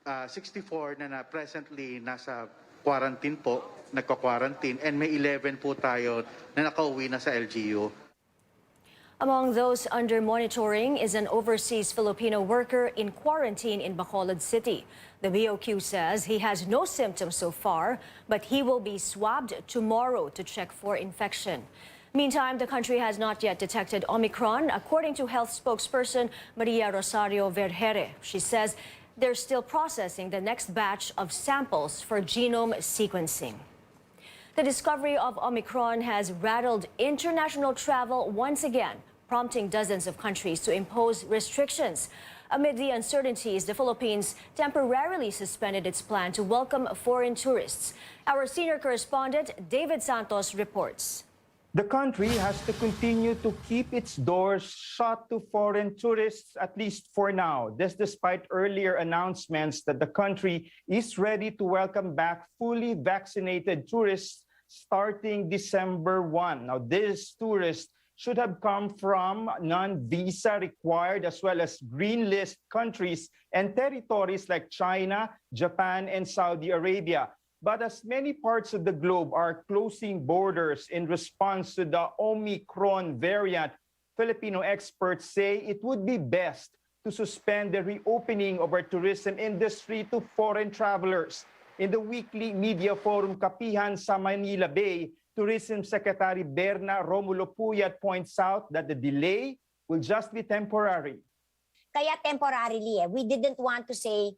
64 na presently nasa quarantine po, nagko-quarantine, and may 11 po tayo na nakauwi na sa LGU. Among those under monitoring is an overseas Filipino worker in quarantine in Bacolod City. The BOQ says he has no symptoms so far, but he will be swabbed tomorrow to check for infection. Meantime, the country has not yet detected Omicron, according to health spokesperson Maria Rosario Vergere. She says they're still processing the next batch of samples for genome sequencing. The discovery of Omicron has rattled international travel once again, prompting dozens of countries to impose restrictions. Amid the uncertainties, the Philippines temporarily suspended its plan to welcome foreign tourists. Our senior correspondent, David Santos, reports. The country has to continue to keep its doors shut to foreign tourists, at least for now. This despite earlier announcements that the country is ready to welcome back fully vaccinated tourists starting December 1. Now, these tourists should have come from non-visa required as well as green list countries and territories like China, Japan, and Saudi Arabia. But as many parts of the globe are closing borders in response to the Omicron variant, Filipino experts say it would be best to suspend the reopening of our tourism industry to foreign travelers. In the weekly media forum Kapihan sa Manila Bay, Tourism Secretary Berna Romulo Puyat points out that the delay will just be temporary. Kaya temporarily, we didn't want to say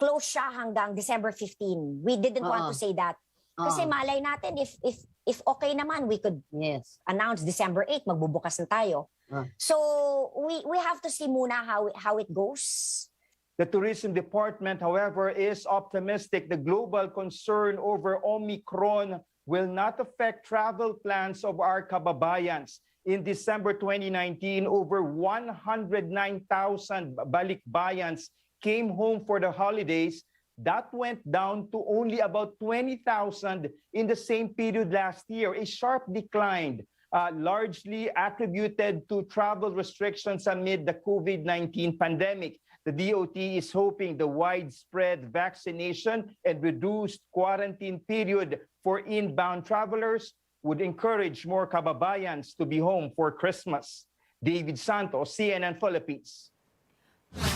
close siya hanggang December 15. We didn't want to say that. Kasi malay natin, if okay naman, we could announce December 8, magbubukas na tayo. So we have to see muna how it goes. The Tourism Department, however, is optimistic the global concern over Omicron will not affect travel plans of our kababayans. In December 2019, over 109,000 balikbayans came home for the holidays. That went down to only about 20,000 in the same period last year, a sharp decline, largely attributed to travel restrictions amid the COVID-19 pandemic. The DOT is hoping the widespread vaccination and reduced quarantine period for inbound travelers would encourage more kababayans to be home for Christmas. David Santos, CNN Philippines.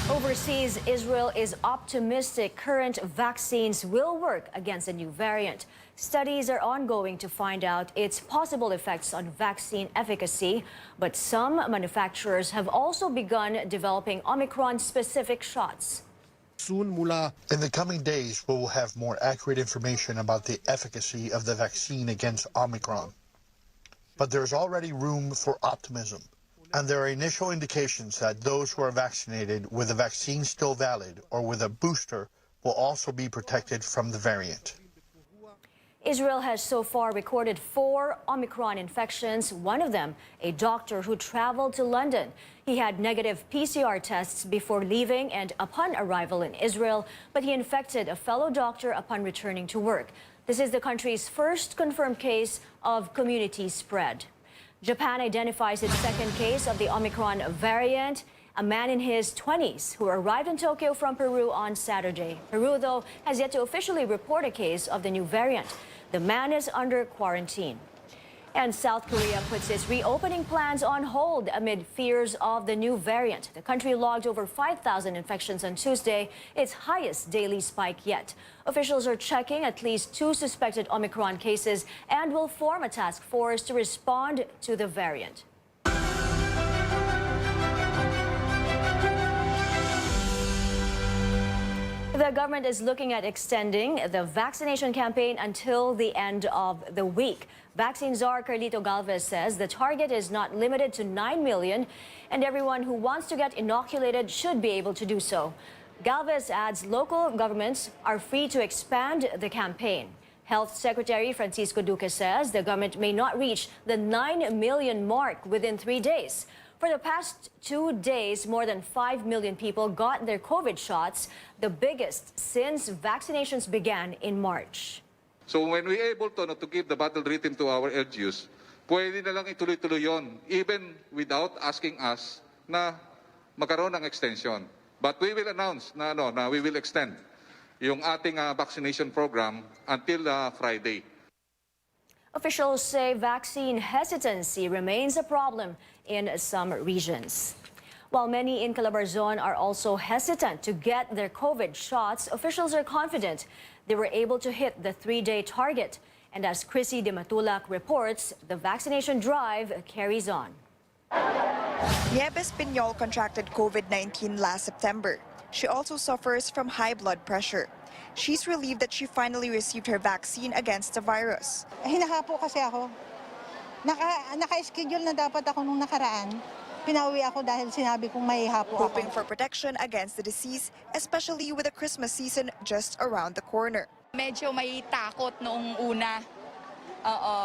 Overseas, Israel is optimistic current vaccines will work against a new variant. Studies are ongoing to find out its possible effects on vaccine efficacy, but some manufacturers have also begun developing Omicron-specific shots. In the coming days, we will have more accurate information about the efficacy of the vaccine against Omicron. But there is already room for optimism. And there are initial indications that those who are vaccinated with a vaccine still valid or with a booster will also be protected from the variant. Israel has so far recorded 4 Omicron infections, one of them a doctor who traveled to London. He had negative PCR tests before leaving and upon arrival in Israel, but he infected a fellow doctor upon returning to work. This is the country's first confirmed case of community spread. Japan identifies its second case of the Omicron variant, a man in his 20s who arrived in Tokyo from Peru on Saturday. Peru, though, has yet to officially report a case of the new variant. The man is under quarantine. And South Korea puts its reopening plans on hold amid fears of the new variant. The country logged over 5,000 infections on Tuesday, its highest daily spike yet. Officials are checking at least 2 suspected Omicron cases and will form a task force to respond to the variant. The government is looking at extending the vaccination campaign until the end of the week. Vaccine czar Carlito Galvez says the target is not limited to 9 million, and everyone who wants to get inoculated should be able to do so. Galvez adds local governments are free to expand the campaign. Health Secretary Francisco Duque says the government may not reach the 9 million mark within 3 days. For the past 2 days, more than 5 million people got their COVID shots, the biggest since vaccinations began in March. So when we're able to give the battle rhythm to our LGUs, pwede na lang ituloy-tuloy yun, even without asking us na magkaroon ng extension. But we will announce na we will extend. yung ating vaccination program until Friday. Officials say vaccine hesitancy remains a problem in some regions. While many in Calabarzon are also hesitant to get their COVID shots, officials are confident they were able to hit the 3-day target. And as Chrissy de Matulac reports, the vaccination drive carries on. Nieves Piñol contracted COVID-19 last September. She also suffers from high blood pressure. She's relieved that she finally received her vaccine against the virus. Hinahapo kasi ako. Naka-schedule na dapat ako nung nakaraan. Pinawi ako dahil sinabi kong may hapo ako. Hoping for protection against the disease, especially with the Christmas season just around the corner. Medyo may takot noong una. Oo.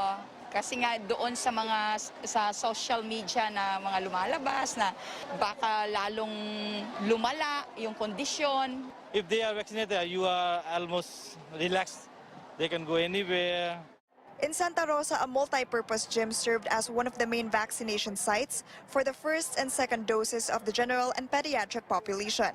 Kasi nga doon sa social media na mga lumalabas na baka lalong lumala yung kondisyon. If they are vaccinated, you are almost relaxed. They can go anywhere. In Santa Rosa, a multi-purpose gym served as one of the main vaccination sites for the first and second doses of the general and pediatric population.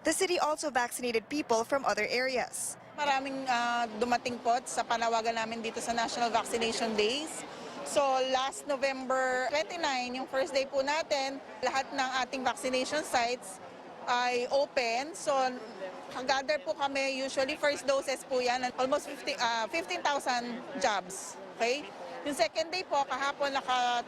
The city also vaccinated people from other areas. Maraming dumating po sa panawagan namin dito sa National Vaccination Days. So last November 29, yung first day po natin, lahat ng ating vaccination sites ay open. So gather po kami, usually first doses po yan, almost 15,000 jobs. Okay? Yung second day po, kahapon naka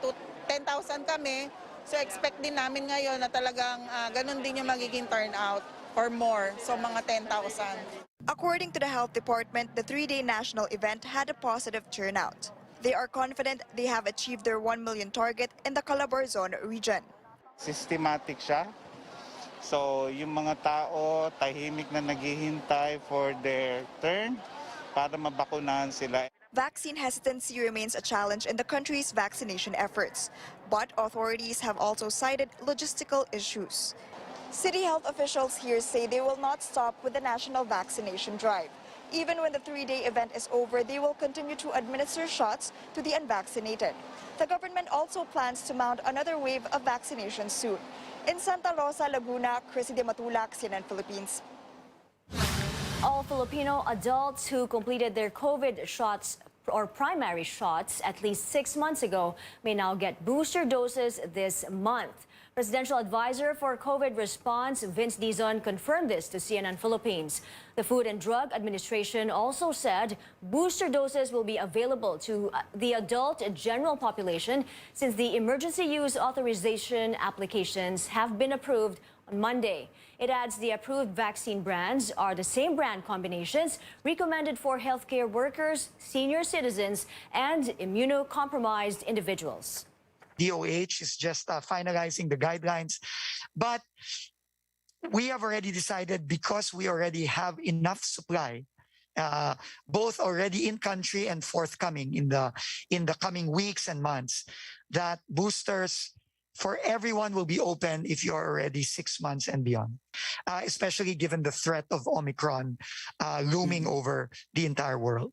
10,000 kami. So expect din namin ngayon na talagang ganun din yung magiging turnout or more. So mga 10,000. According to the Health Department, the 3-day national event had a positive turnout. They are confident they have achieved their 1 million target in the Calabarzon region. Systematic siya. So yung mga tao tahimik na naghihintay for their turn para mabakunahan sila. Vaccine hesitancy remains a challenge in the country's vaccination efforts, but authorities have also cited logistical issues. City health officials here say they will not stop with the national vaccination drive. Even when the 3-day event is over, they will continue to administer shots to the unvaccinated. The government also plans to mount another wave of vaccination soon. In Santa Rosa, Laguna, Chrissy de Matulac, CNN Philippines. All Filipino adults who completed their COVID shots or primary shots at least 6 months ago may now get booster doses this month. Presidential Advisor for COVID Response, Vince Dizon, confirmed this to CNN Philippines. The Food and Drug Administration also said booster doses will be available to the adult general population since the emergency use authorization applications have been approved on Monday. It adds the approved vaccine brands are the same brand combinations recommended for healthcare workers, senior citizens, and immunocompromised individuals. DOH is just finalizing the guidelines. But we have already decided, because we already have enough supply, both already in country and forthcoming in the coming weeks and months, that boosters for everyone will be open if you're already 6 months and beyond, especially given the threat of Omicron looming over the entire world.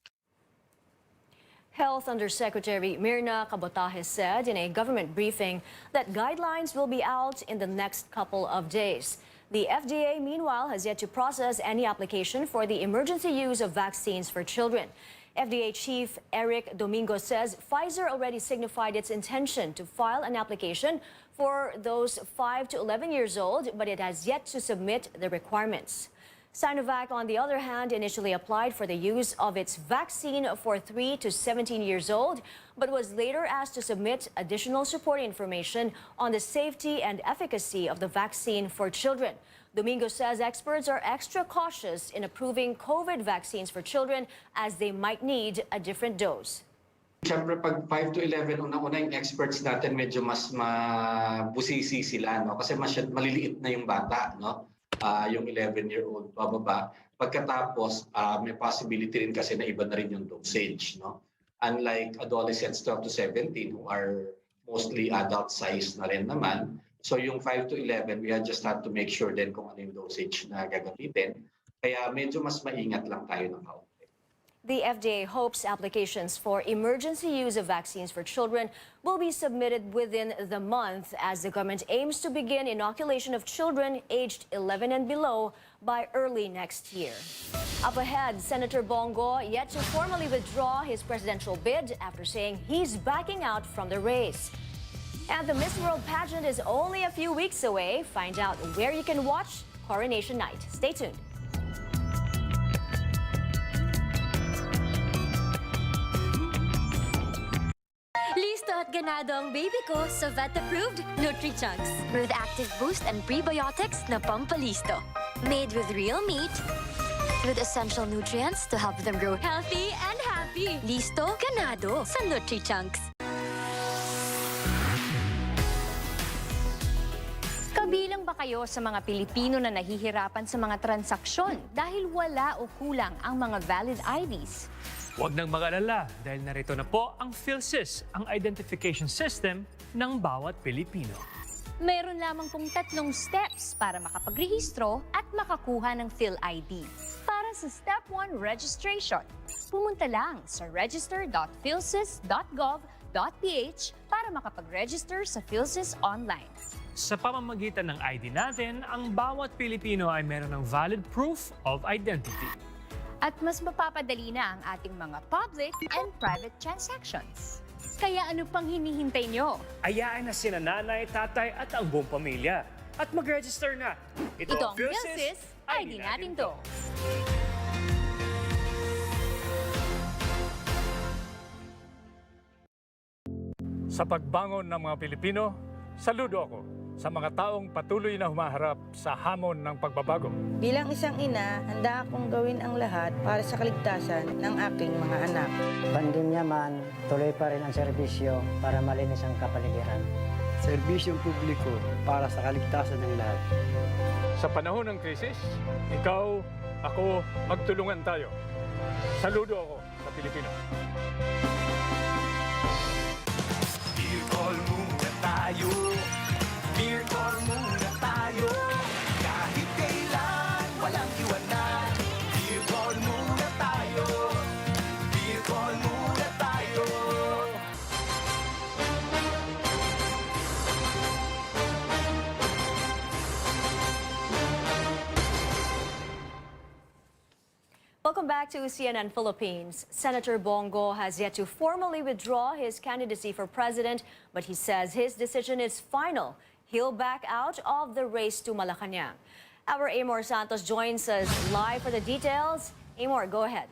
Health Undersecretary Mirna Cabotaje said in a government briefing that guidelines will be out in the next couple of days. The FDA, meanwhile, has yet to process any application for the emergency use of vaccines for children. FDA Chief Eric Domingo says Pfizer already signified its intention to file an application for those 5 to 11 years old, but it has yet to submit the requirements. Sinovac, on the other hand, initially applied for the use of its vaccine for 3 to 17 years old, but was later asked to submit additional support information on the safety and efficacy of the vaccine for children. Domingo says experts are extra cautious in approving COVID vaccines for children as they might need a different dose. Siyempre, pag 5 to 11, unang-una yung experts natin medyo mas mabusisi sila, no? Kasi maliliit na yung bata, no? Yung 11-year-old pababa. Pagkatapos, may possibility rin kasi na iba na rin yung dosage, no? Unlike adolescents 12 to 17 who are mostly adult size na rin naman. So yung 5 to 11, we just have to make sure din kung ano yung dosage na gagamitin. Kaya medyo mas maingat lang tayo ng kaunti. The FDA hopes applications for emergency use of vaccines for children will be submitted within the month as the government aims to begin inoculation of children aged 11 and below by early next year. Up ahead, Senator Bongo yet to formally withdraw his presidential bid after saying he's backing out from the race. And the Miss World pageant is only a few weeks away. Find out where you can watch Coronation Night. Stay tuned. Listo at ganado ang baby ko sa vet-approved Nutri-Chunks with active boost and prebiotics na pampalisto. Made with real meat, with essential nutrients to help them grow healthy and happy. Listo, ganado sa Nutri-Chunks. Kabilang ba kayo sa mga Pilipino na nahihirapan sa mga transaksyon dahil wala o kulang ang mga valid IDs? Huwag nang mag-alala dahil narito na po ang PhilSys, ang identification system ng bawat Pilipino. Meron lamang pong 3 steps para makapagrehistro at makakuha ng PhilID. Para sa Step 1 registration, pumunta lang sa register.philsys.gov.ph para makapag-register sa PhilSys online. Sa pamamagitan ng ID natin, ang bawat Pilipino ay meron ng valid proof of identity. At mas mapapadali na ang ating mga public and private transactions. Kaya ano pang hinihintay nyo? Ayaan na sina nanay, tatay at ang buong pamilya. At mag-register na. Ito ang PhilSys, ID natin to. Sa pagbangon ng mga Pilipino, saludo ako sa mga taong patuloy na humaharap sa hamon ng pagbabago. Bilang isang ina, handa akong gawin ang lahat para sa kaligtasan ng aking mga anak. Pandemya man, tuloy pa rin ang serbisyo para malinis ang kapaligiran. Serbisyong publiko para sa kaligtasan ng lahat. Sa panahon ng krisis, ikaw, ako, magtulungan tayo. Saludo ako sa Pilipino. Beer call muna tayo. Beer call muna tayo. Kahit kailan, walang iwanan. Beer call muna tayo. Beer call muna tayo. Welcome back to CNN Philippines. Senator Bongo has yet to formally withdraw his candidacy for president, but he says his decision is final. He'll back out of the race to Malacanang. Our Amor Santos joins us live for the details. Amor, go ahead.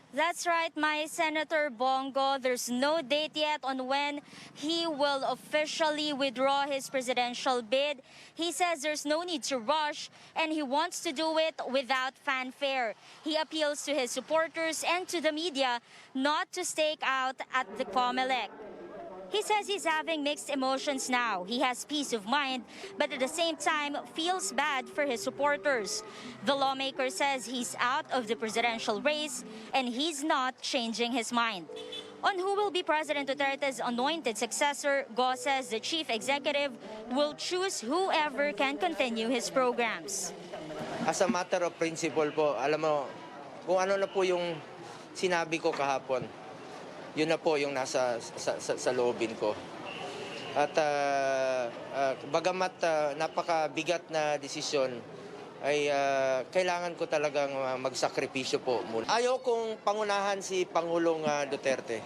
That's right, my Senator Bongo. There's no date yet on when he will officially withdraw his presidential bid. He says there's no need to rush and he wants to do it without fanfare. He appeals to his supporters and to the media not to stake out at the COMELEC. He says he's having mixed emotions now. He has peace of mind, but at the same time feels bad for his supporters. The lawmaker says he's out of the presidential race and he's not changing his mind. On who will be President Duterte's anointed successor, Go says the chief executive will choose whoever can continue his programs. As a matter of principle po, alam mo, kung ano na po yung sinabi ko kahapon, yun na po yung nasa sa loobin ko. At bagamat napakabigat na desisyon, ay kailangan ko talagang magsakripisyo po muna. Ayaw kong pangunahan si Pangulong Duterte.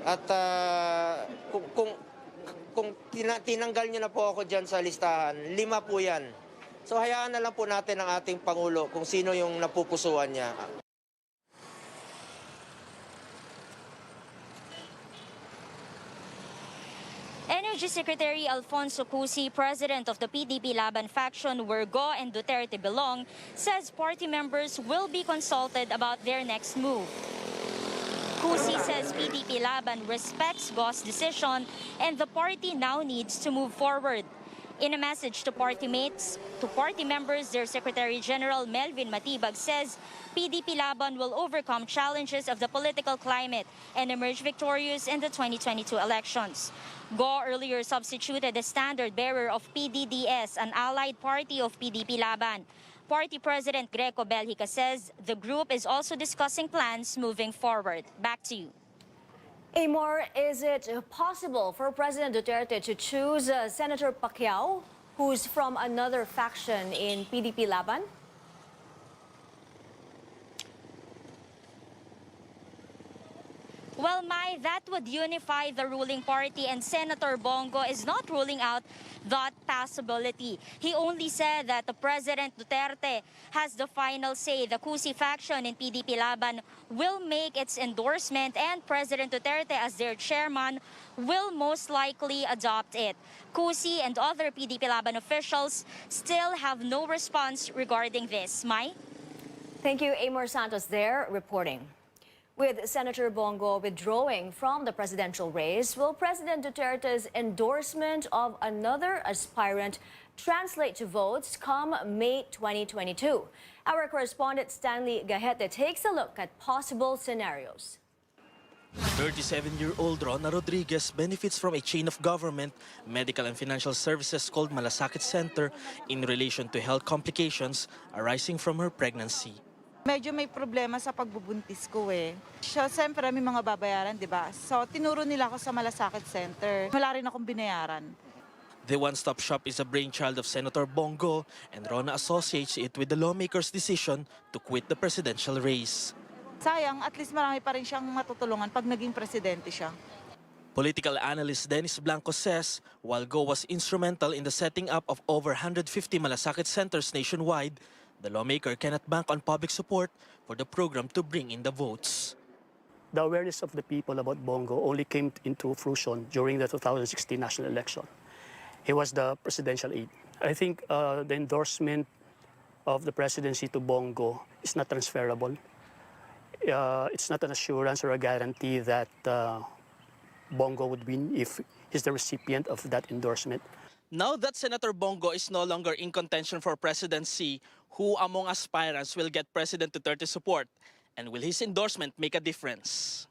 At kung tinanggal niyo na po ako dyan sa listahan, 5 po yan. So hayaan na lang po natin ang ating Pangulo kung sino yung napupusuan niya. Energy Secretary Alfonso Cusi, president of the PDP Laban faction where Go and Duterte belong, says party members will be consulted about their next move. Cusi says PDP Laban respects Go's decision and the party now needs to move forward. In a message to party members, their Secretary General Melvin Matibag says PDP Laban will overcome challenges of the political climate and emerge victorious in the 2022 elections. Go earlier substituted the standard bearer of PDDS, an allied party of PDP Laban. Party President Greco Belhica says the group is also discussing plans moving forward. Back to you. Amor, is it possible for President Duterte to choose Senator Pacquiao, who's from another faction in PDP Laban? Well, Mai, that would unify the ruling party, and Senator Bongo is not ruling out that possibility. He only said that the President Duterte has the final say. The Cusi faction in PDP Laban will make its endorsement, and President Duterte, as their chairman, will most likely adopt it. Cusi and other PDP Laban officials still have no response regarding this. Mai? Thank you, Amor Santos there reporting. With Senator Bongo withdrawing from the presidential race, will President Duterte's endorsement of another aspirant translate to votes come May 2022? Our correspondent Stanley Gahete takes a look at possible scenarios. 37-year-old Rona Rodriguez benefits from a chain of government, medical and financial services called Malasakit Center in relation to health complications arising from her pregnancy. Medyo may problema sa pagbubuntis ko eh. So, siyempre may mga babayaran, di ba? So, tinuro nila ako sa Malasakit Center. Wala rin akong binayaran. The one-stop shop is a brainchild of Senator Bongo, and Rona associates it with the lawmakers' decision to quit the presidential race. Sayang, at least marami pa rin siyang matutulungan pag naging presidente siya. Political analyst Dennis Blanco says, while Go was instrumental in the setting up of over 150 Malasakit centers nationwide, the lawmaker cannot bank on public support for the program to bring in the votes. The awareness of the people about Bongo only came into fruition during the 2016 national election. He was the presidential aide. I think the endorsement of the presidency to Bongo is not transferable. It's not an assurance or a guarantee that Bongo would win if he's the recipient of that endorsement. Now that Senator Bongo is no longer in contention for presidency, who among aspirants will get President Duterte's support? And will his endorsement make a difference?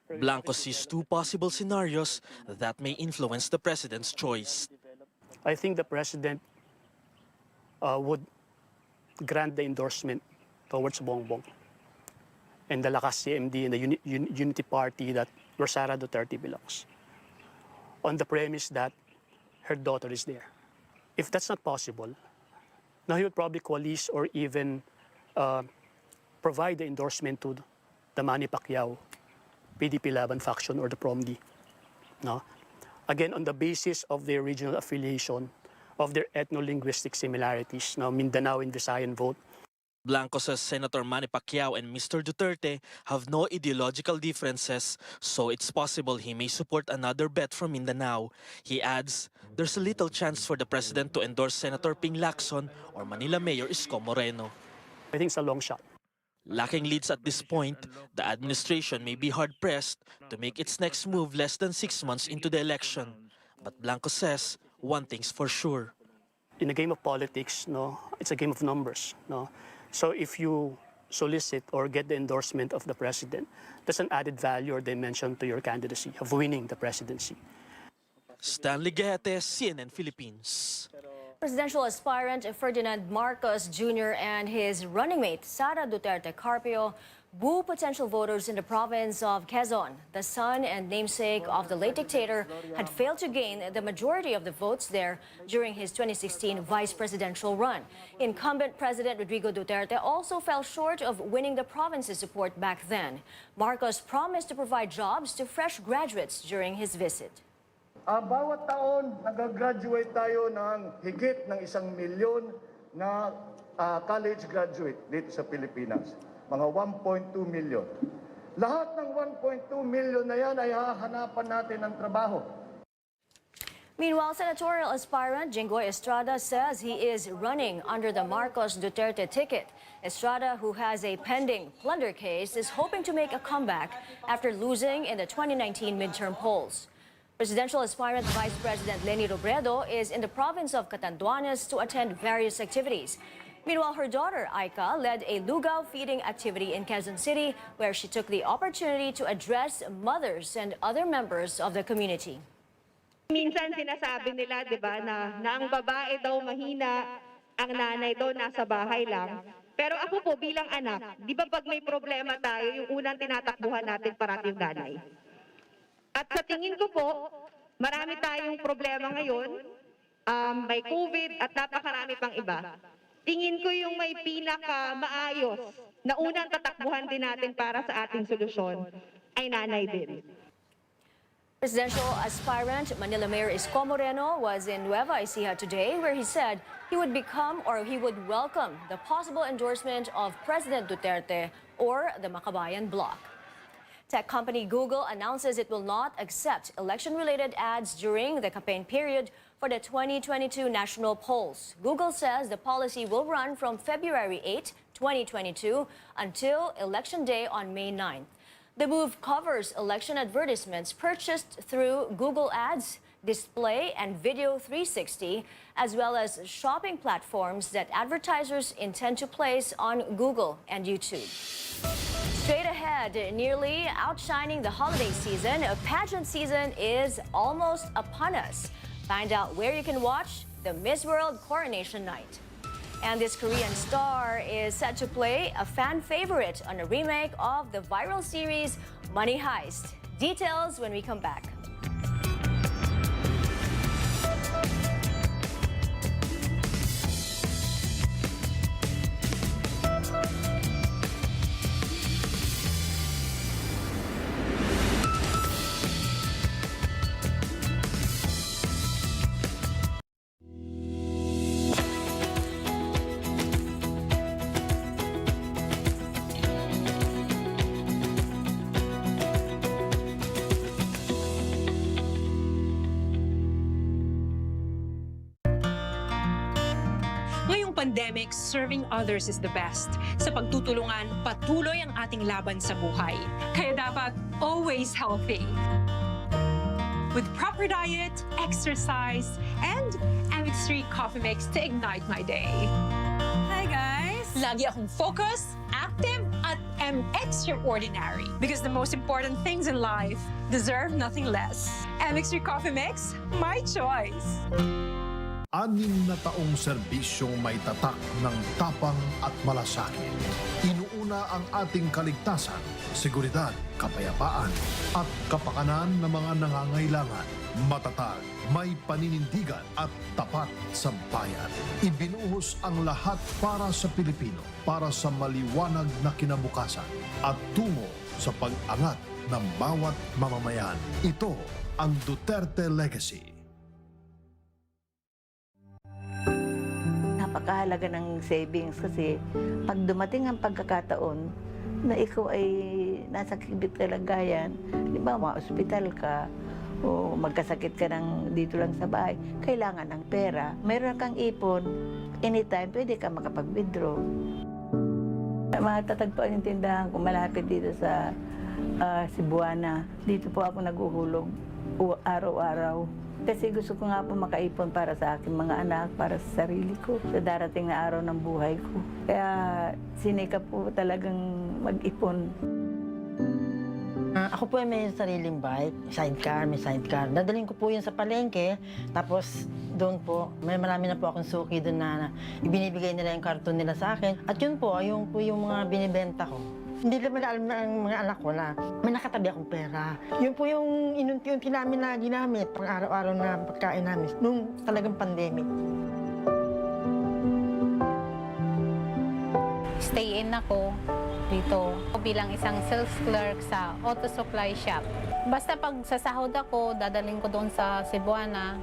Blanco sees two possible scenarios that may influence the president's choice. I think the president would grant the endorsement towards Bongbong and the Lakas CMD and the Unity Party that where Sara Duterte belongs, on the premise that her daughter is there. If that's not possible, now he would probably coalesce or even provide the endorsement to the Manny Pacquiao, PDP Laban faction or the PROMD. No? Again, on the basis of their regional affiliation, of their ethno-linguistic similarities, now Mindanao and Visayan vote. Blanco says Senator Manny Pacquiao and Mr. Duterte have no ideological differences, so it's possible he may support another bet from Mindanao. He adds, there's a little chance for the president to endorse Senator Ping Lacson or Manila Mayor Isko Moreno. I think it's a long shot. Lacking leads at this point, the administration may be hard-pressed to make its next move less than 6 months into the election. But Blanco says, one thing's for sure. In a game of politics, no, it's a game of numbers. No? So if you solicit or get the endorsement of the president, that's an added value or dimension to your candidacy of winning the presidency. Stanley Gahete, CNN Philippines. Presidential aspirant Ferdinand Marcos Jr. and his running mate Sara Duterte Carpio woo potential voters in the province of Quezon. The son and namesake of the late dictator had failed to gain the majority of the votes there during his 2016 vice presidential run. Incumbent President Rodrigo Duterte also fell short of winning the province's support back then. Marcos promised to provide jobs to fresh graduates during his visit. Bawat taon, nag-graduate tayo ng higit ng 1 milyon na college graduate dito sa Pilipinas. Mga 1.2 million. Lahat ng 1.2 million na yan ay hahanapan natin ng trabaho. Meanwhile, senatorial aspirant Jinggoy Estrada says he is running under the Marcos Duterte ticket. Estrada, who has a pending plunder case, is hoping to make a comeback after losing in the 2019 midterm polls. Presidential aspirant Vice President Leni Robredo is in the province of Catanduanes to attend various activities. Meanwhile, her daughter, Aika, led a lugaw feeding activity in Quezon City where she took the opportunity to address mothers and other members of the community. Minsan sinasabi nila, di ba, na ang babae daw mahina, ang nanay daw nasa bahay lang. Pero ako po bilang anak, di ba pag may problema tayo, yung unang tinatakbuhan natin parati yung nanay. At sa tingin ko po, marami tayong problema ngayon, may COVID at napakarami pang iba. Tingin ko yung may pinaka-maayos na unang tatakbuhan din natin para sa ating solusyon ay nanay din. Presidential aspirant Manila Mayor Isko Moreno was in Nueva Ecija today where he said he would welcome the possible endorsement of President Duterte or the Makabayan Bloc. Tech company Google announces it will not accept election-related ads during the campaign period for the 2022 national polls. Google says the policy will run from February 8, 2022 until Election Day on May 9th. The move covers election advertisements purchased through Google Ads, Display, and Video 360, as well as shopping platforms that advertisers intend to place on Google and YouTube. Straight ahead, nearly outshining the holiday season, a pageant season is almost upon us. Find out where you can watch the Miss World Coronation Night. And this Korean star is set to play a fan favorite on a remake of the viral series Money Heist. Details when we come back. Pandemic, serving others is the best. Sa pagtutulungan, patuloy ang ating laban sa buhay. Kaya dapat always healthy. With proper diet, exercise, and MX3 coffee mix to ignite my day. Hi guys! Lagi akong focus, active, at extraordinary. Because the most important things in life deserve nothing less. MX3 coffee mix, my choice. 6 na taong serbisyong may tatak ng tapang at malasakit. Inuuna ang ating kaligtasan, seguridad, kapayapaan at kapakanan ng mga nangangailangan. Matatag, may paninindigan at tapat sa bayan. Ibinuhos ang lahat para sa Pilipino, para sa maliwanag na kinabukasan at tungo sa pag-angat ng bawat mamamayan. Ito ang Duterte Legacy. Napakahalaga ng savings kasi pag dumating ang pagkakataon na ikaw ay nasa kibit kalagayan, di ba, ma-hospital ka o magkasakit ka ng dito lang sa bahay, kailangan ng pera. Meron kang ipon, anytime pwede ka makapag-withdraw. Matatagpuan yung tindahan ko malapit dito sa Cebuana. Dito po ako naguhulog araw-araw. Kasi gusto ko nga po makaipon para sa aking mga anak, para sa sarili ko, sa darating na araw ng buhay ko. Kaya sinikap po talagang mag-ipon. Ako po ay may sariling bike, may sidecar. Dadalhin ko po yun sa palengke, tapos doon po, may marami na po akong suki doon na ibinibigay nila yung karton nila sa akin. At yun po, yung mga binibenta ko. Hindi naman alam ng mga anak ko na may nakatabi akong pera. Yun po yung inunti-unti namin na ginamit pang araw-araw na pagkain namin nung talagang pandemic. Stay in ako dito bilang isang sales clerk sa auto supply shop. Basta pag sasahod ako, dadalhin ko doon sa Cebuana.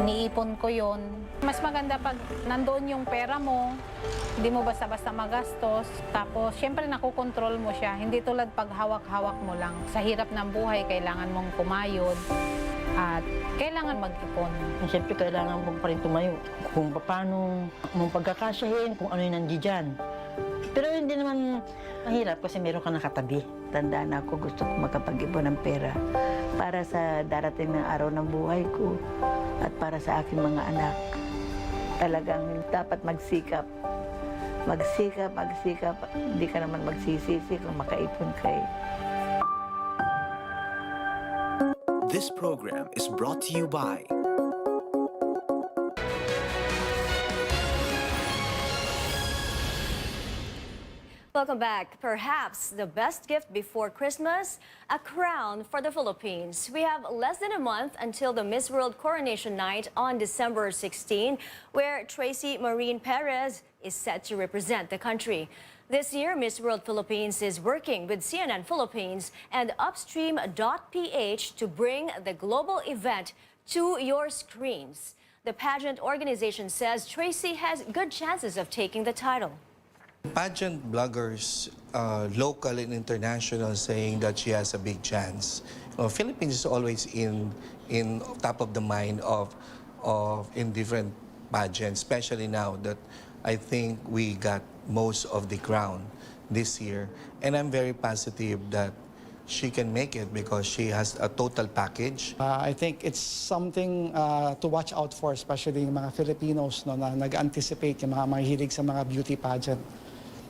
Iniipon ko yon. Mas maganda pag nandoon yung pera mo, hindi mo basta-basta magastos. Tapos, syempre, nakokontrol mo siya. Hindi tulad pag hawak-hawak mo lang. Sa hirap ng buhay, kailangan mong kumayod at kailangan mag-ipon. Siyempre, kailangan mo pa rin tumayo. Kung paano mong pagkakasyahin, kung ano yung nandiyan. Pero hindi naman mahirap kasi meron ka nakatabi. Tandaan ako, gusto ko makapag-ipon ng pera para sa darating ng araw ng buhay ko at para sa aking mga anak. Talagang dapat magsikap. Magsikap. Hindi ka naman magsisisi kung makaipon ka eh. This program is brought to you by Welcome back. Perhaps the best gift before Christmas, a crown for the Philippines. We have less than a month until the Miss World Coronation Night on December 16, where Tracy Maureen Perez is set to represent the country. This year, Miss World Philippines is working with CNN Philippines and Upstream.ph to bring the global event to your screens. The pageant organization says Tracy has good chances of taking the title. Pageant bloggers, local and international, saying that she has a big chance. Philippines is always in top of the mind of in different pageants, especially now that I think we got most of the crown this year. And I'm very positive that she can make it because she has a total package. I think it's something to watch out for, especially yung mga Filipinos no, na nag-anticipate yung mga mahilig sa mga beauty pageant.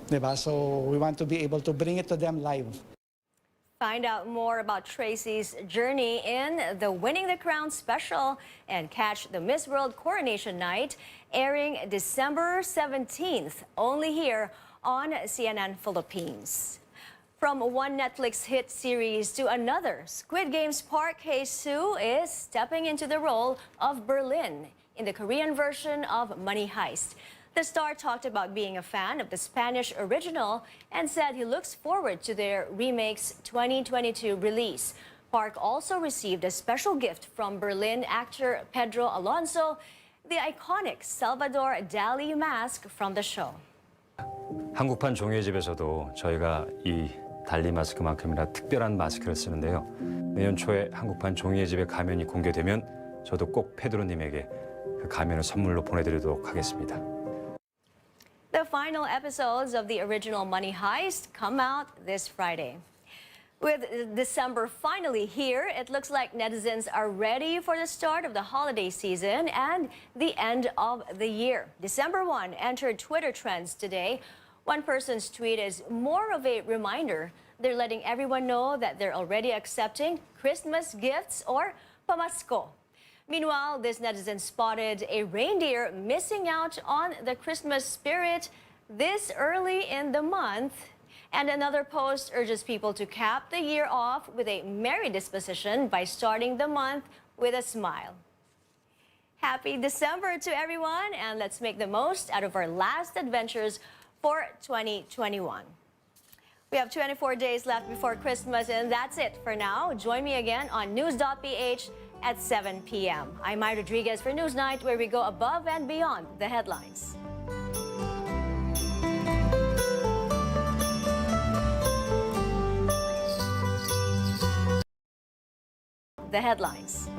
Diba? So we want to be able to bring it to them live. Find out more about Tracy's journey in the Winning the Crown special and catch the Miss World Coronation Night airing December 17th, only here on CNN Philippines. From one Netflix hit series to another, Squid Game's Park Hae-soo is stepping into the role of Berlin in the Korean version of Money Heist. The star talked about being a fan of the Spanish original and said he looks forward to their remake's 2022 release. Park also received a special gift from Berlin actor Pedro Alonso, the iconic Salvador Dali mask from the show. 한국판 종이의 집에서도 저희가 이 달리 마스크만큼이나 특별한 마스크를 쓰는데요. 내년 초에 한국판 종이의 집의 가면이 공개되면 저도 꼭 페드로님에게 그 가면을 선물로 보내드리도록 하겠습니다. The final episodes of the original Money Heist come out this Friday. With December finally here, it looks like netizens are ready for the start of the holiday season and the end of the year. December 1 entered Twitter trends today. One person's tweet is more of a reminder. They're letting everyone know that they're already accepting Christmas gifts or pamasko. Meanwhile, this netizen spotted a reindeer missing out on the Christmas spirit this early in the month. And another post urges people to cap the year off with a merry disposition by starting the month with a smile. Happy December to everyone, and let's make the most out of our last adventures for 2021. We have 24 days left before Christmas, and that's it for now. Join me again on News.ph at 7 p.m. I'm Mai Rodriguez for Newsnight, where we go above and beyond the headlines. The headlines.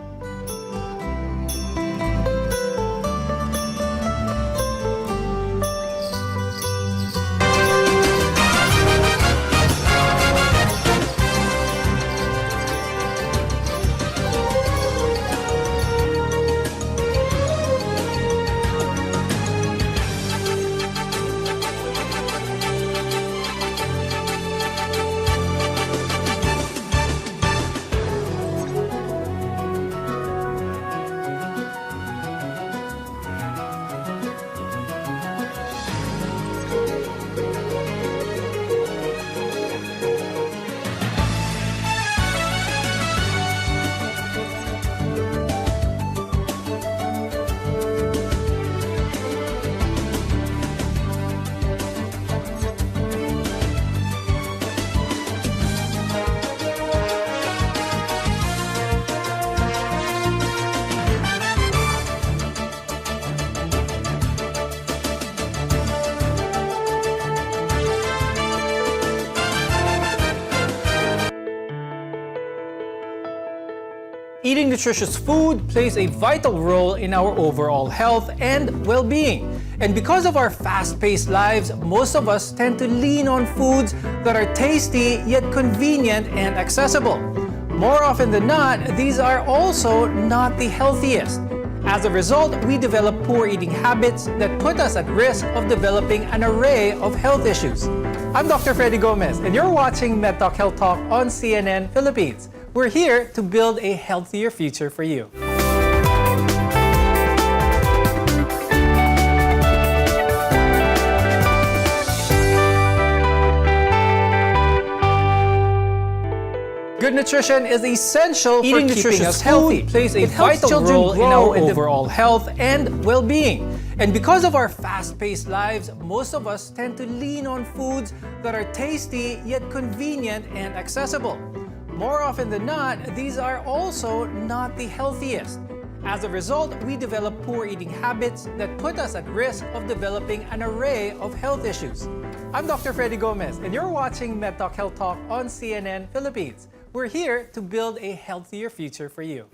Eating nutritious food plays a vital role in our overall health and well-being. And because of our fast-paced lives, most of us tend to lean on foods that are tasty yet convenient and accessible. More often than not, these are also not the healthiest. As a result, we develop poor eating habits that put us at risk of developing an array of health issues. I'm Dr. Freddie Gomez, and you're watching Medtalk Health Talk on CNN Philippines. We're here to build a healthier future for you. Good nutrition is essential for keeping us healthy. Plays a vital role in our overall health and well-being. And because of our fast-paced lives, most of us tend to lean on foods that are tasty yet convenient and accessible. More often than not, these are also not the healthiest. As a result, we develop poor eating habits that put us at risk of developing an array of health issues. I'm Dr. Freddie Gomez, and you're watching Medtalk Health Talk on CNN Philippines. We're here to build a healthier future for you.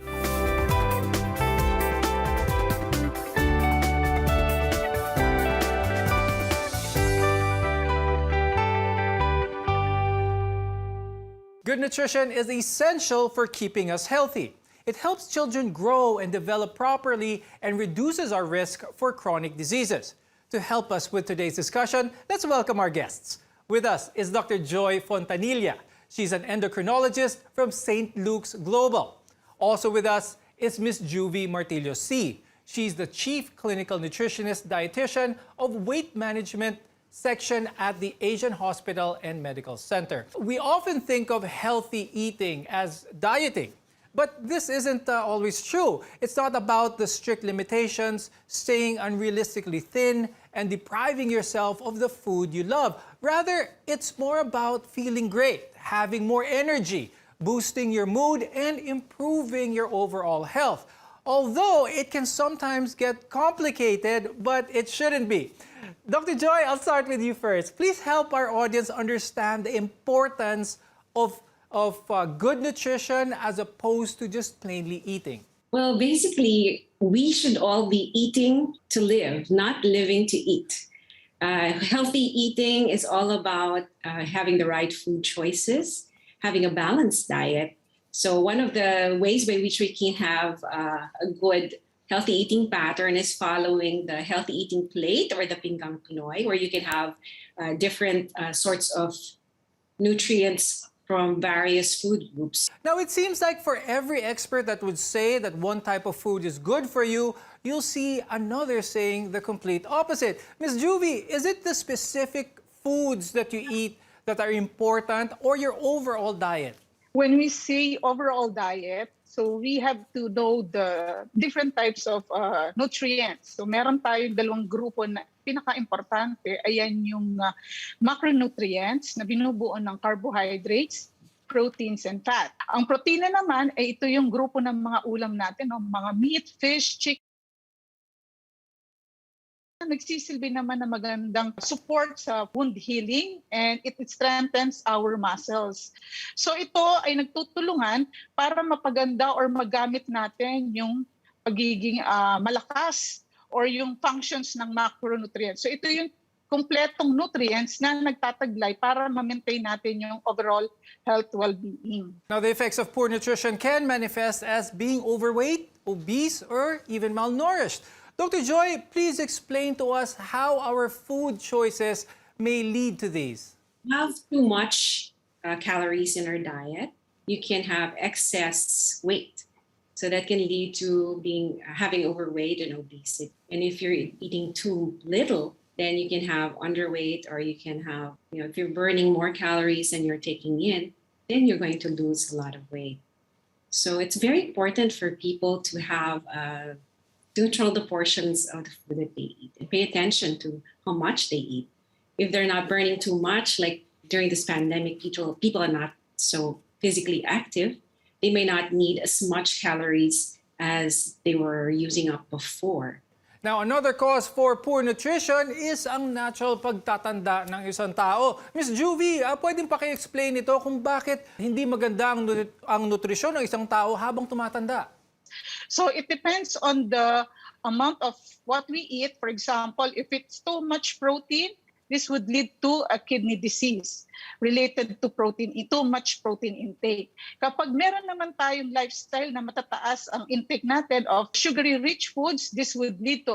Good nutrition is essential for keeping us healthy. It helps children grow and develop properly and reduces our risk for chronic diseases. To help us with today's discussion, let's welcome our guests. With us is Dr. Joy Fontanilla. She's an endocrinologist from St. Luke's Global. Also with us is Ms. Juvie Martillo C. She's the Chief Clinical Nutritionist Dietitian of Weight Management Section at the Asian Hospital and Medical Center. We often think of healthy eating as dieting, but this isn't always true. It's not about the strict limitations, staying unrealistically thin, and depriving yourself of the food you love. Rather, it's more about feeling great, having more energy, boosting your mood, and improving your overall health. Although it can sometimes get complicated, but it shouldn't be. Dr. Joy, I'll start with you first. Please help our audience understand the importance of good nutrition as opposed to just plainly eating. Well, basically, we should all be eating to live, not living to eat. Healthy eating is all about having the right food choices, having a balanced diet. So one of the ways by which we can have a good healthy eating pattern is following the healthy eating plate or the Pinggang Pinoy, where you can have different sorts of nutrients from various food groups. Now, it seems like for every expert that would say that one type of food is good for you, you'll see another saying the complete opposite. Ms. Juvie, is it the specific foods that you eat that are important or your overall diet? When we say overall diet, so we have to know the different types of nutrients. So meron tayong dalawang grupo na pinaka-importante. Ayan yung macronutrients na binubuo ng carbohydrates, proteins, and fat. Ang protina naman ay ito yung grupo ng mga ulam natin, no? Mga meat, fish, chicken. Nagsisilbi naman na magandang support sa wound healing and it strengthens our muscles. So ito ay nagtutulungan para mapaganda or magamit natin yung pagiging malakas or yung functions ng macronutrients. So ito yung kumpletong nutrients na nagtataglay para ma-maintain natin yung overall health well-being. Now, the effects of poor nutrition can manifest as being overweight, obese, or even malnourished. Dr. Joy, please explain to us how our food choices may lead to these. Have too much calories in our diet, you can have excess weight. So that can lead to having overweight and obesity. And if you're eating too little, then you can have underweight, or you can have, if you're burning more calories than you're taking in, then you're going to lose a lot of weight. So it's very important for people to have to control the portions of the food that they eat and pay attention to how much they eat. If they're not burning too much, like during this pandemic, people are not so physically active, they may not need as much calories as they were using up before. Now, another cause for poor nutrition is ang natural pagtatanda ng isang tao. Ms. Juvie, pwedeng paki-explain ito kung bakit hindi maganda ang nutrisyon ng isang tao habang tumatanda? So it depends on the amount of what we eat. For example, if it's too much protein, this would lead to a kidney disease related to too much protein intake. Kapag meron naman tayong lifestyle na matataas ang intake natin of sugary rich foods, this would lead to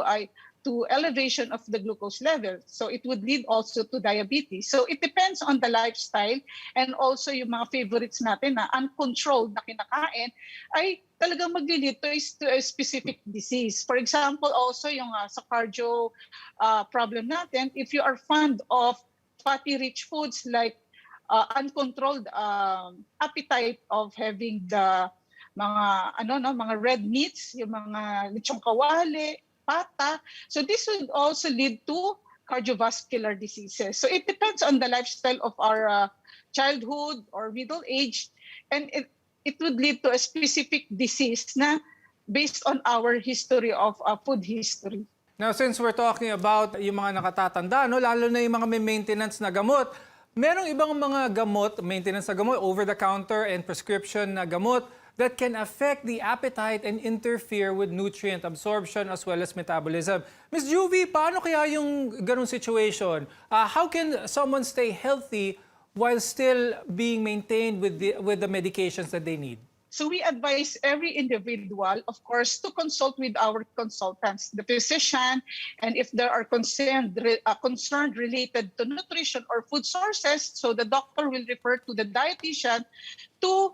elevation of the glucose level. So it would lead also to diabetes. So it depends on the lifestyle, and also yung mga favorites natin na uncontrolled na kinakain ay talagang mag-lead to a specific disease. For example, also yung sa cardio problem natin, if you are fond of fatty-rich foods like uncontrolled appetite of having the mga red meats, yung mga lechong kawali, pata. So this would also lead to cardiovascular diseases. So it depends on the lifestyle of our childhood or middle age, and it would lead to a specific disease na based on our history of food history. Now, since we're talking about yung mga nakatatanda, lalo na yung mga may maintenance na gamot, merong ibang mga gamot, maintenance na gamot, over-the-counter and prescription na gamot that can affect the appetite and interfere with nutrient absorption as well as metabolism. Ms. Juvie, paano kaya yung ganung situation? How can someone stay healthy while still being maintained with the medications that they need? So we advise every individual, of course, to consult with our consultants, the physician, and if there are concerned related to nutrition or food sources, so the doctor will refer to the dietitian to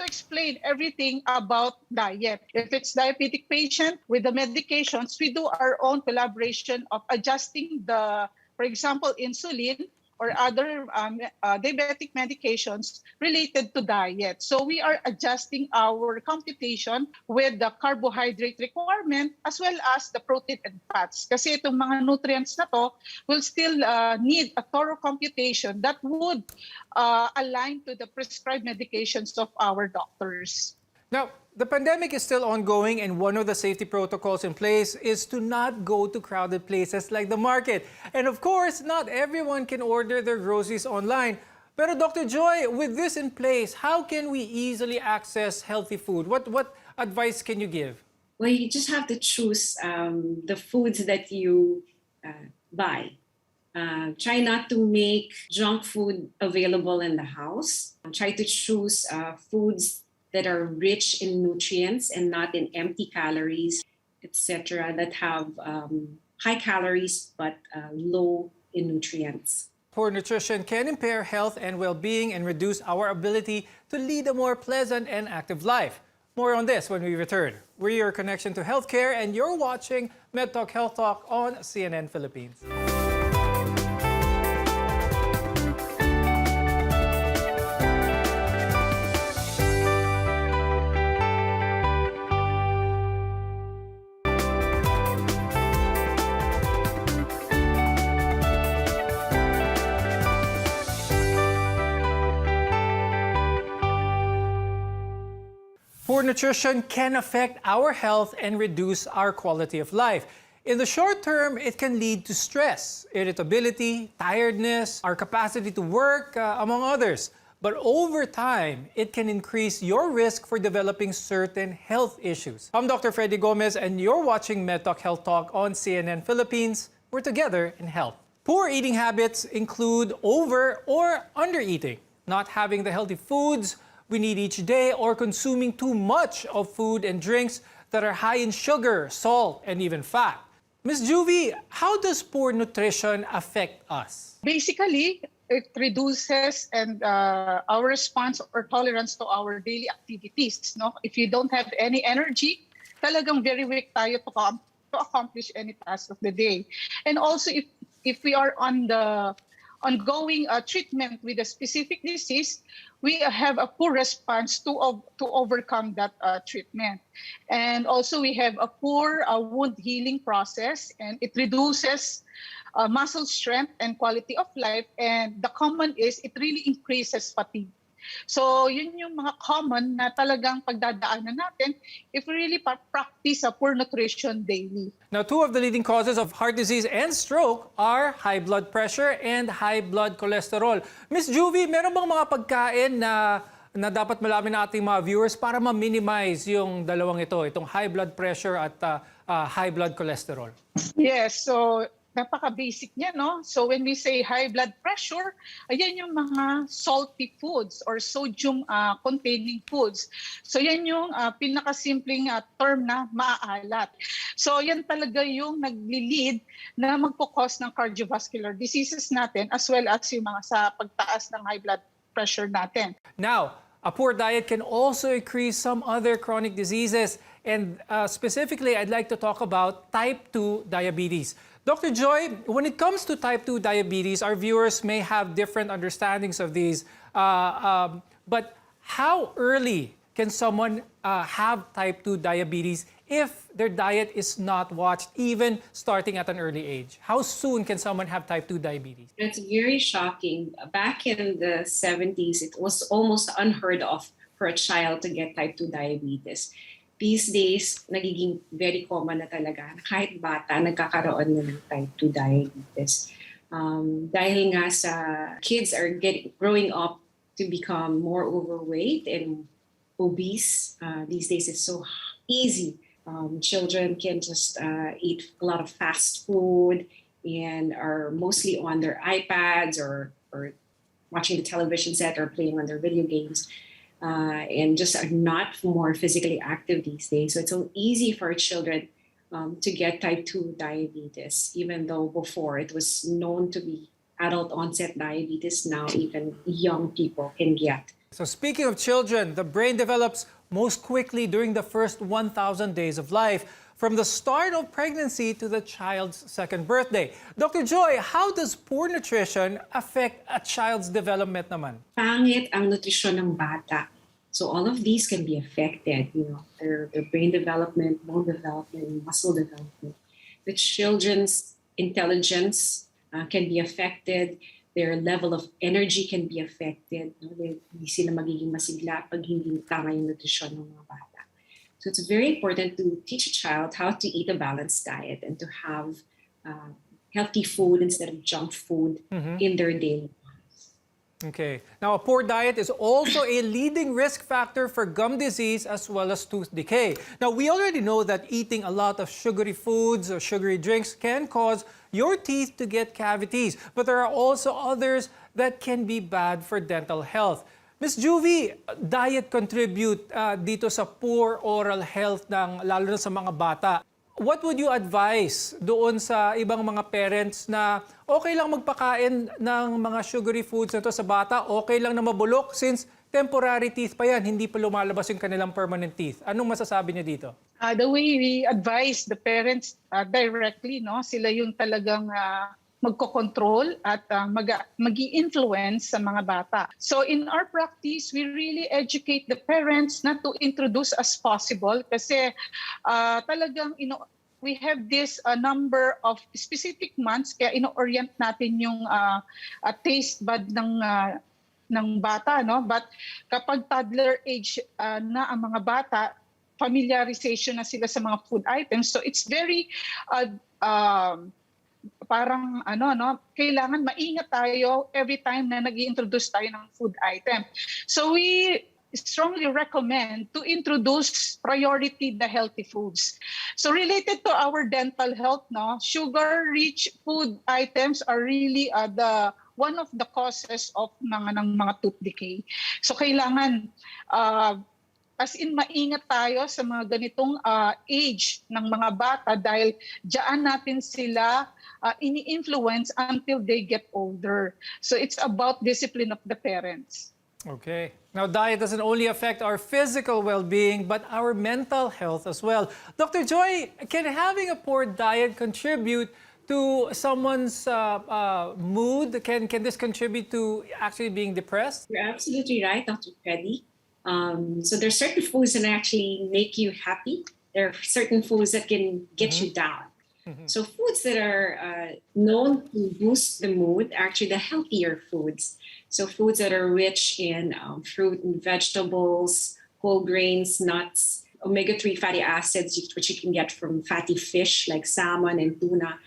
explain everything about diet. If it's diabetic patient, with the medications, we do our own collaboration of adjusting for example, insulin or other diabetic medications related to diet. So we are adjusting our computation with the carbohydrate requirement as well as the protein and fats. Kasi itong mga nutrients na to will still need a thorough computation that would align to the prescribed medications of our doctors. Now, the pandemic is still ongoing, and one of the safety protocols in place is to not go to crowded places like the market. And of course, not everyone can order their groceries online. Pero Dr. Joy, with this in place, how can we easily access healthy food? What advice can you give? Well, you just have to choose the foods that you buy. Try not to make junk food available in the house. Try to choose foods that are rich in nutrients and not in empty calories, etc., that have high calories but low in nutrients. Poor nutrition can impair health and well-being and reduce our ability to lead a more pleasant and active life. More on this when we return. We're your connection to healthcare, and you're watching Medtalk Health Talk on CNN Philippines. Poor nutrition can affect our health and reduce our quality of life. In the short term, it can lead to stress, irritability, tiredness, our capacity to work, among others. But over time, it can increase your risk for developing certain health issues. I'm Dr. Freddie Gomez, and you're watching Medtalk Health Talk on CNN Philippines. We're together in health. Poor eating habits include over or under eating, not having the healthy foods we need each day, or consuming too much of food and drinks that are high in sugar, salt, and even fat. Ms. Juvie, how does poor nutrition affect us? Basically, it reduces our response or tolerance to our daily activities. No? If you don't have any energy, talagang very weak tayo to accomplish any task of the day. And also, if we are on the ongoing treatment with a specific disease, we have a poor response to overcome that treatment. And also we have a poor wound healing process, and it reduces muscle strength and quality of life. And the common is it really increases fatigue. So yun yung mga common na talagang pagdadaanan natin if we really practice a poor nutrition daily. Now, two of the leading causes of heart disease and stroke are high blood pressure and high blood cholesterol. Miss Juvie, meron bang mga pagkain na dapat malaman ng ating mga viewers para ma-minimize yung dalawang ito, itong high blood pressure at high blood cholesterol? Yes, so napaka-basic niya, no? So when we say high blood pressure, ayan yung mga salty foods or sodium-containing foods. So yan yung pinakasimpleng term na maaalat. So yan talaga yung nagli-lead na magpo-cause ng cardiovascular diseases natin as well as yung mga sa pagtaas ng high blood pressure natin. Now, a poor diet can also increase some other chronic diseases. And specifically, I'd like to talk about type 2 diabetes. Dr. Joy, when it comes to type 2 diabetes, our viewers may have different understandings of these. But how early can someone have type 2 diabetes if their diet is not watched, even starting at an early age? How soon can someone have type 2 diabetes? It's very shocking. Back in the 70s, it was almost unheard of for a child to get type 2 diabetes. These days, nagiging very common na talaga. Kahit bata, nagkakaroon na ng type 2 diabetes. Dahil nga sa kids are growing up to become more overweight and obese. These days, it's so easy. Children can just eat a lot of fast food and are mostly on their iPads or watching the television set or playing on their video games. And just are not more physically active these days. So it's so easy for children to get type 2 diabetes, even though before it was known to be adult onset diabetes. Now even young people can get. So speaking of children, the brain develops most quickly during the first 1,000 days of life, from the start of pregnancy to the child's second birthday. Dr. Joy, how does poor nutrition affect a child's development naman? Pangit ang nutrisyon ng bata. So all of these can be affected, their brain development, bone development, muscle development. The children's intelligence can be affected. Their level of energy can be affected. Hindi sila magiging masigla pag hindi tama yung nutrisyon ng mga bata. So it's very important to teach a child how to eat a balanced diet and to have healthy food instead of junk food in their daily lives. Okay. Now, a poor diet is also a leading risk factor for gum disease as well as tooth decay. Now, we already know that eating a lot of sugary foods or sugary drinks can cause your teeth to get cavities, but there are also others that can be bad for dental health. Ms. Juvie, diet contribute dito sa poor oral health lalo na sa mga bata. What would you advise doon sa ibang mga parents na okay lang magpakain ng mga sugary foods na to sa bata, okay lang na mabulok since temporary teeth pa yan, hindi pa lumalabas yung kanilang permanent teeth? Anong masasabi niyo dito? The way we advise the parents directly, sila yung talagang magko-control at mag-i-influence sa mga bata. So in our practice, we really educate the parents not to introduce as possible kasi talagang we have this number of specific months kaya ino-orient natin yung taste bud ng bata, no? But kapag toddler age na ang mga bata, familiarization na sila sa mga food items. So it's very parang kailangan maingat tayo every time na nag-i-introduce tayo ng food item. So we strongly recommend to introduce priority the healthy foods. So related to our dental health, sugar-rich food items are really one of the causes of mga tooth decay. So kailangan as in maingat tayo sa mga ganitong age ng mga bata dahil diyan natin sila ini-influence until they get older. So it's about discipline of the parents. Okay. Now, diet doesn't only affect our physical well-being, but our mental health as well. Dr. Joy, can having a poor diet contribute to someone's mood? Can this contribute to actually being depressed? You're absolutely right, Dr. Freddie. So there's certain foods that actually make you happy. There are certain foods that can get you down. So foods that are known to boost the mood are actually the healthier foods. So foods that are rich in fruit and vegetables, whole grains, nuts, omega-3 fatty acids, which you can get from fatty fish like salmon and tuna.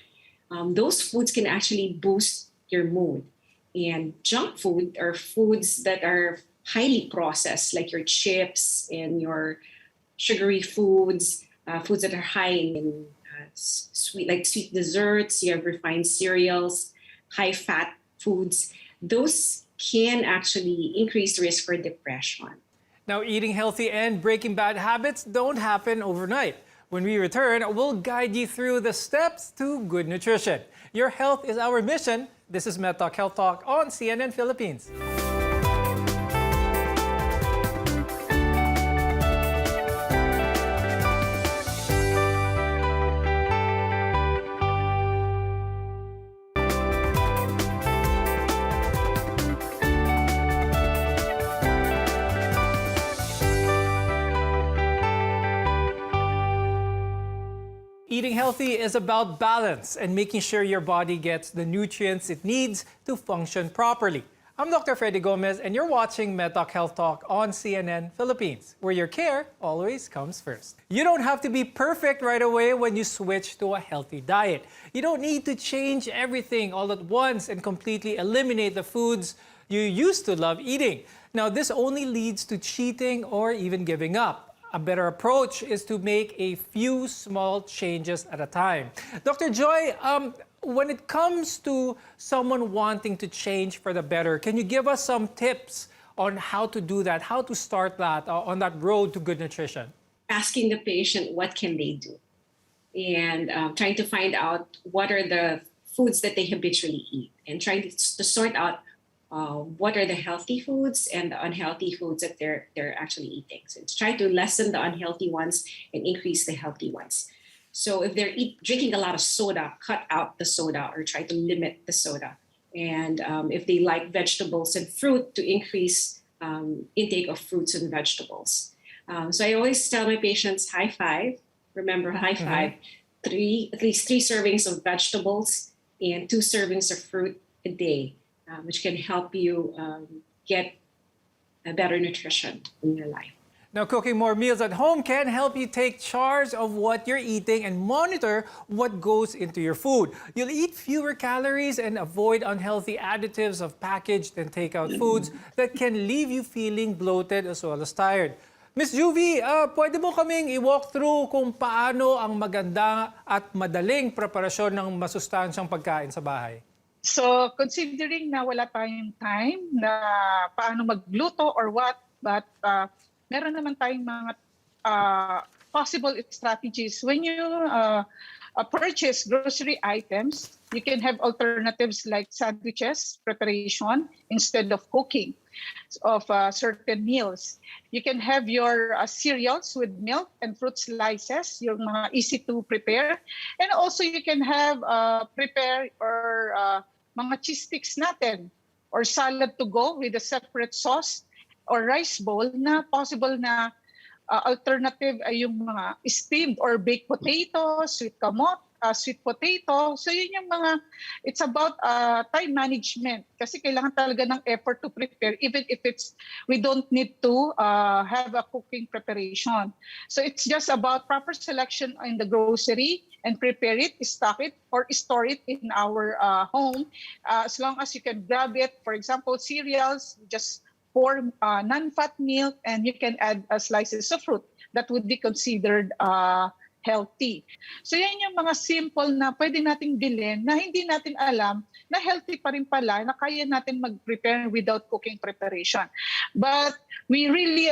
Those foods can actually boost your mood. And junk food are foods that are highly processed, like your chips and your sugary foods, foods that are high in sweet desserts. You have refined cereals, high-fat foods. Those can actually increase the risk for depression. Now, eating healthy and breaking bad habits don't happen overnight. When we return, we'll guide you through the steps to good nutrition. Your health is our mission. This is Medtalk Health Talk on CNN Philippines. Eating healthy is about balance and making sure your body gets the nutrients it needs to function properly. I'm Dr. Freddie Gomez, and you're watching Medtalk Health Talk on CNN Philippines, where your care always comes first. You don't have to be perfect right away when you switch to a healthy diet. You don't need to change everything all at once and completely eliminate the foods you used to love eating. Now, this only leads to cheating or even giving up. A better approach is to make a few small changes at a time. Dr. Joy, when it comes to someone wanting to change for the better, can you give us some tips on how to do that, how to start that on that road to good nutrition? Asking the patient what can they do, and trying to find out what are the foods that they habitually eat, and trying to sort out what are the healthy foods and the unhealthy foods that they're actually eating. So try to lessen the unhealthy ones and increase the healthy ones. So if they're drinking a lot of soda, cut out the soda or try to limit the soda. And if they like vegetables and fruit, to increase intake of fruits and vegetables. So I always tell my patients, high five. Remember, high five. At least 3 servings of vegetables and 2 servings of fruit a day, which can help you get a better nutrition in your life. Now, cooking more meals at home can help you take charge of what you're eating and monitor what goes into your food. You'll eat fewer calories and avoid unhealthy additives of packaged and takeout foods that can leave you feeling bloated as well as tired. Miss Juvie, pwede mo kaming i-walk through kung paano ang maganda at madaling preparasyon ng masustansyang pagkain sa bahay? So considering na wala tayong time na paano magluto or what, but meron naman tayong mga possible strategies. When you purchase grocery items, you can have alternatives like sandwiches preparation instead of cooking of certain meals. You can have your cereals with milk and fruit slices, yung mga easy to prepare. And also you can have prepare or mga cheese sticks natin or salad to go with a separate sauce or rice bowl na possible na alternative ay yung mga steamed or baked potato, sweet potato. So yun yung mga, it's about time management kasi kailangan talaga ng effort to prepare even if we don't need to have a cooking preparation. So it's just about proper selection in the grocery and prepare it, stock it, or store it in our home. As long as you can grab it, for example, cereals, just pour non-fat milk, and you can add slices of fruit that would be considered healthy. So yan yung mga simple na pwede nating bilhin na hindi natin alam na healthy pa rin pala, na kaya natin mag-prepare without cooking preparation. But we really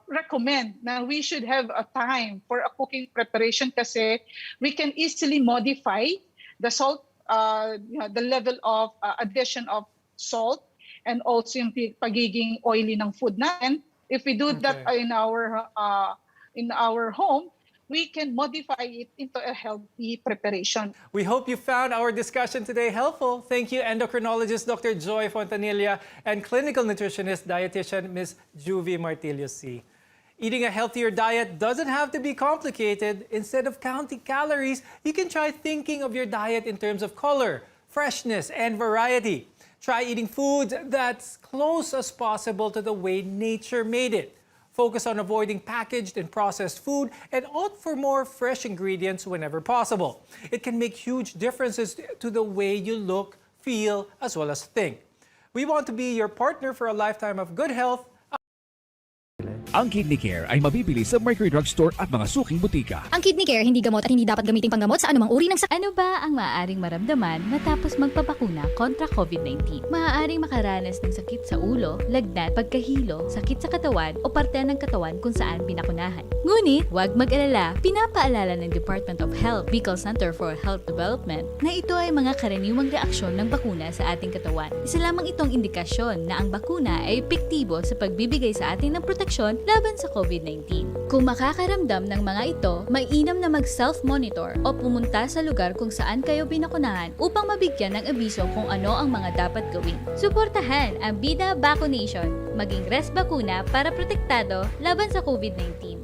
recommend na we should have a time for a cooking preparation kasi we can easily modify the salt, the level of addition of salt, and also yung pagiging oily ng food natin. If we do that in our home, we can modify it into a healthy preparation. We hope you found our discussion today helpful. Thank you, endocrinologist Dr. Joy Fontanilla and clinical nutritionist dietitian Ms. Juvie Martilios-C. Eating a healthier diet doesn't have to be complicated. Instead of counting calories, you can try thinking of your diet in terms of color, freshness, and variety. Try eating foods that's close as possible to the way nature made it. Focus on avoiding packaged and processed food and opt for more fresh ingredients whenever possible. It can make huge differences to the way you look, feel, as well as think. We want to be your partner for a lifetime of good health. Ang Kidney Care ay mabibili sa Mercury Drugstore at mga suking butika. Ang Kidney Care hindi gamot at hindi dapat gamitin panggamot sa anumang uri ng sakit. Ano ba ang maaaring maramdaman matapos magpapakuna kontra COVID-19? Maaaring makaranas ng sakit sa ulo, lagnat, pagkahilo, sakit sa katawan o parte ng katawan kung saan pinakunahan. Ngunit, huwag mag-alala. Pinapaalala ng Department of Health, Bicol Center for Health Development na ito ay mga karaniwang reaksyon ng bakuna sa ating katawan. Isa lamang itong indikasyon na ang bakuna ay epektibo sa pagbibigay sa atin ng proteksyon laban sa COVID-19. Kung makakaramdam ng mga ito, mainam na mag-self-monitor o pumunta sa lugar kung saan kayo binakunahan upang mabigyan ng abiso kung ano ang mga dapat gawin. Suportahan ang Bida Vaccination, maging res bakuna para protektado laban sa COVID-19.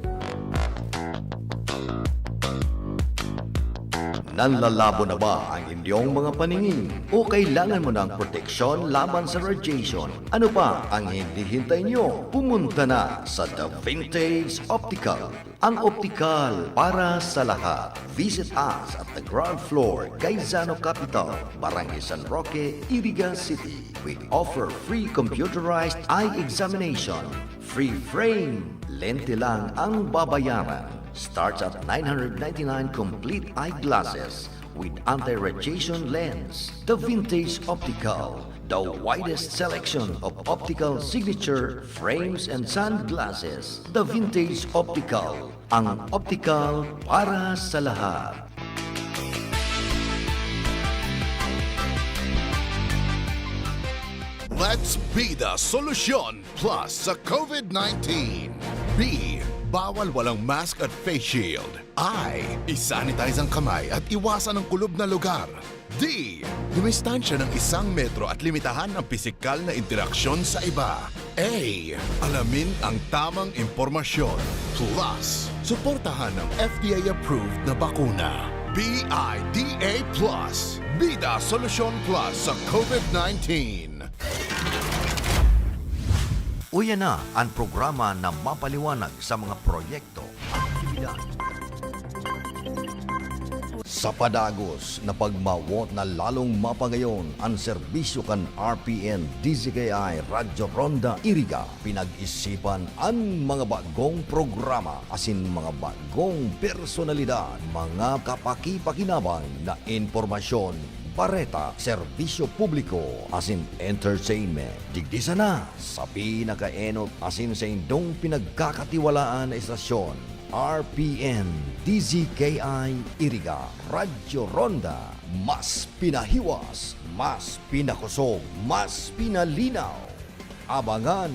Nanlalabo na ba ang inyong mga paningin? O kailangan mo ng proteksyon laban sa radiation? Ano pa ang hindi hintay nyo? Pumunta na sa The Vintage Optical. Ang optical para sa lahat. Visit us at the ground floor, Gaisano Capital, Barangay San Roque, Iriga City. We offer free computerized eye examination. Free frame. Lente lang ang babayaran. Starts at 999 complete eyeglasses with anti-radiation lens. The Vintage Optical, the widest selection of optical signature frames and sunglasses. The Vintage Optical, ang optical para sa lahat. Let's be the solution plus sa COVID-19. B. Bawal walang mask at face shield. I. Isanitize ang kamay at iwasan ang kulob na lugar. D. Dumistansya ng 1 metro at limitahan ang pisikal na interaksyon sa iba. A. Alamin ang tamang impormasyon. Plus, suportahan ng FDA-approved na bakuna. BIDA Plus. Bida Solusyon Plus sa COVID-19. Uyan na ang programa na mapaliwanag sa mga proyekto at aktibidad. Sa padagos na pagmawot na lalong mapagayon ang serbisyo kan RPN-DZKI Radyo Ronda Iriga, pinag-isipan ang mga bagong programa asin mga bagong personalidad, mga kapaki-pakinabang na impormasyon, bareta, serbisyo publiko, asin entertainment. Digdisa na sa pinakaenot asin sa indong pinagkakatiwalaan na estasyon. RPN-DZKI-IRIGA Radyo Ronda. Mas pinahiwas, mas pinakusog, mas pinalinaw. Abangan